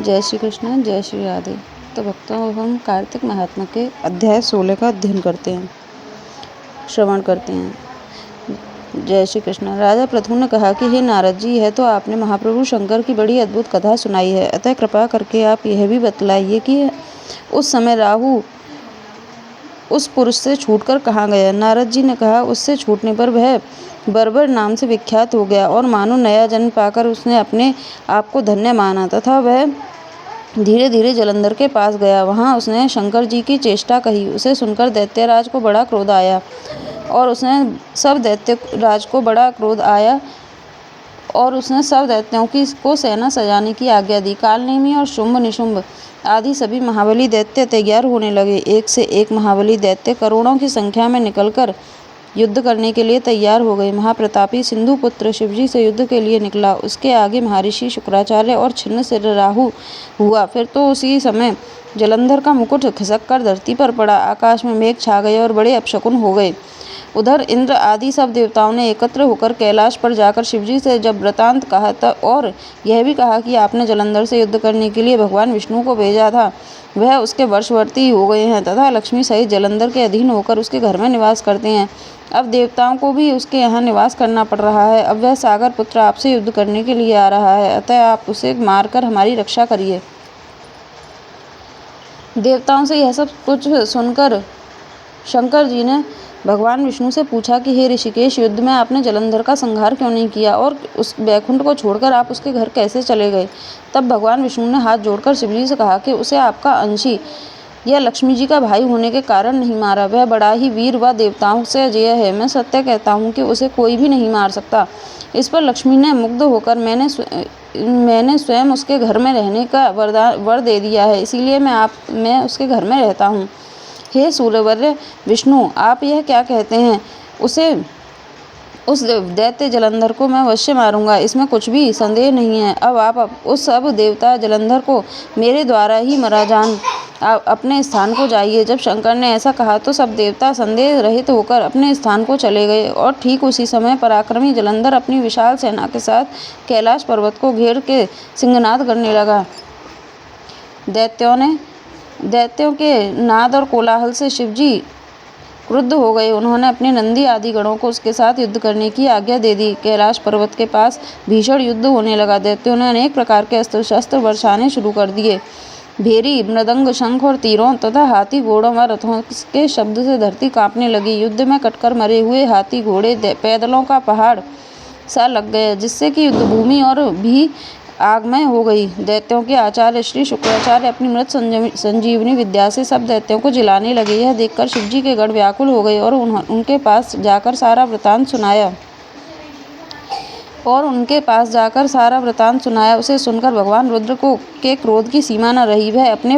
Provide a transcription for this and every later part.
जय श्री कृष्ण, जय श्री राधे। तो भक्तों, अब हम कार्तिक महात्म्य के अध्याय 16 का अध्ययन करते हैं, श्रवण करते हैं। जय श्री कृष्ण। राजा पृथु ने कहा कि हे नारद जी, यह तो आपने महाप्रभु शंकर की बड़ी अद्भुत कथा सुनाई है, अतः कृपा करके आप यह भी बतलाइए कि उस समय राहु उस पुरुष से छूटकर कहाँ गया। नारद जी ने कहा, उससे छूटने पर वह बर्बर नाम से विख्यात हो गया और मानो नया जन्म पाकर उसने अपने आप को धन्य माना तथा वह धीरे धीरे जलंधर के पास गया। वहाँ उसने शंकर जी की चेष्टा कही। उसे सुनकर दैत्यराज को बड़ा क्रोध आया और उसने सब दैत्यों को सेना सजाने की आज्ञा दी। कालनेमी और शुंभ निशुंभ आदि सभी महाबली दैत्य तैयार होने लगे। एक से एक महाबली दैत्य करोड़ों की संख्या में निकलकर युद्ध करने के लिए तैयार हो गए। महाप्रतापी सिंधुपुत्र शिवजी से युद्ध के लिए निकला। उसके आगे महर्षि शुक्राचार्य और छिन्न सिर राहु हुआ। फिर तो उसी समय जलंधर का मुकुट खिसक कर धरती पर पड़ा। आकाश में मेघ छा गए और बड़े अपशकुन हो गए। उधर इंद्र आदि सब देवताओं ने एकत्र होकर कैलाश पर जाकर शिवजी से जब वृतांत कहा और यह भी कहा कि आपने जलंधर से युद्ध करने के लिए भगवान विष्णु को भेजा था, वह उसके वर्षवर्ती हो गए हैं तथा लक्ष्मी सहित जलंधर के अधीन होकर उसके घर में निवास करते हैं। अब देवताओं को भी उसके यहाँ निवास करना पड़ रहा है। अब वह सागर पुत्र आपसे युद्ध करने के लिए आ रहा है, अतः आप उसे मारकर हमारी रक्षा करिए। देवताओं से यह सब कुछ सुनकर शंकर जी ने भगवान विष्णु से पूछा कि हे ऋषिकेश, युद्ध में आपने जलंधर का संहार क्यों नहीं किया और उस बैकुंठ को छोड़कर आप उसके घर कैसे चले गए। तब भगवान विष्णु ने हाथ जोड़कर शिवजी से कहा कि उसे आपका अंशी या लक्ष्मी जी का भाई होने के कारण नहीं मारा। वह बड़ा ही वीर व देवताओं से अजेय है। मैं सत्य कहता हूँ कि उसे कोई भी नहीं मार सकता। इस पर लक्ष्मी ने मुग्ध होकर मैंने स्वयं उसके घर में रहने का वर दे दिया है, इसीलिए मैं उसके घर में रहता हूँ। हे सूर्यवर्य विष्णु, आप यह क्या कहते हैं? उस दैत्य जलंधर को मैं अवश्य मारूंगा, इसमें कुछ भी संदेह नहीं है। अब आप उस सब देवता जलंधर को मेरे द्वारा ही मरा जान अपने स्थान को जाइए। जब शंकर ने ऐसा कहा तो सब देवता संदेह रहित होकर अपने स्थान को चले गए और ठीक उसी समय पराक्रमी जलंधर अपनी विशाल सेना के साथ कैलाश पर्वत को घेर के सिंहनाद करने लगा। दैत्यों के नाद और कोलाहल से शिवजी क्रुद्ध हो गए। उन्होंने अपने नंदी आदि गणों को उसके साथ युद्ध करने की आज्ञा दे दी। कैलाश पर्वत के पास भीषण युद्ध होने लगा। दैत्यों ने अनेक प्रकार के अस्त्र शस्त्र बरसाने शुरू कर दिए। भेरी, मृदंग, शंख और तीरों तथा हाथी घोड़ों व रथों के शब्द से धरती कांपने लगी। युद्ध में कटकर मरे हुए हाथी घोड़े पैदलों का पहाड़ सा लग गया, जिससे कि युद्ध भूमि और भी आगमय हो गई। दैत्यों के आचार्य श्री शुक्राचार्य अपनी मृत संजीवनी विद्या से सब दैत्यों को जिलाने लगे। यह देखकर शिवजी के गण व्याकुल हो गए और उनके पास जाकर सारा वृतांत सुनाया। उसे सुनकर भगवान रुद्र के क्रोध की सीमा न रही। वह अपने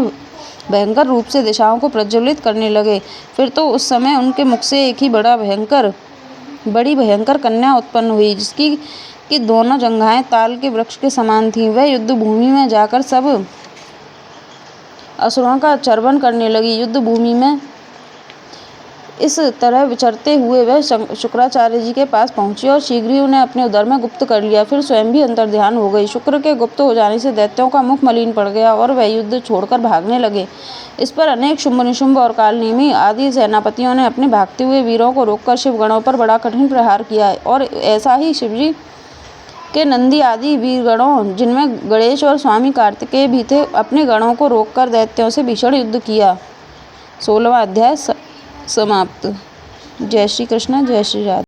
भयंकर रूप से दिशाओं को प्रज्वलित करने लगे। फिर तो उस समय उनके मुख से एक ही बड़ी भयंकर कन्या उत्पन्न हुई, जिसकी दोनों जंघाएं ताल के वृक्ष के समान थीं। वह युद्ध भूमि में जाकर सब असुरों का चर्वण करने लगी। युद्ध भूमि में इस तरह विचरते हुए वह शुक्राचार्य जी के पास पहुंची और शीघ्र ही उन्हें अपने उदर में गुप्त कर लिया। फिर स्वयं भी अंतर्ध्यान हो गई। शुक्र के गुप्त हो जाने से दैत्यों का मुख मलिन पड़ गया और वह युद्ध छोड़कर भागने लगे। इस पर अनेक शुंभ निशुंभ और कालनेमी आदि सेनापतियों ने अपने भागते हुए वीरों को रोककर शिवगणों पर बड़ा कठिन प्रहार किया और ऐसा ही शिवजी के नंदी आदि वीरगणों, जिनमें गणेश और स्वामी कार्तिकेय भी थे, अपने गणों को रोककर दैत्यों से भीषण युद्ध किया। 16वां अध्याय समाप्त। जय श्री कृष्ण, जय श्री राधे।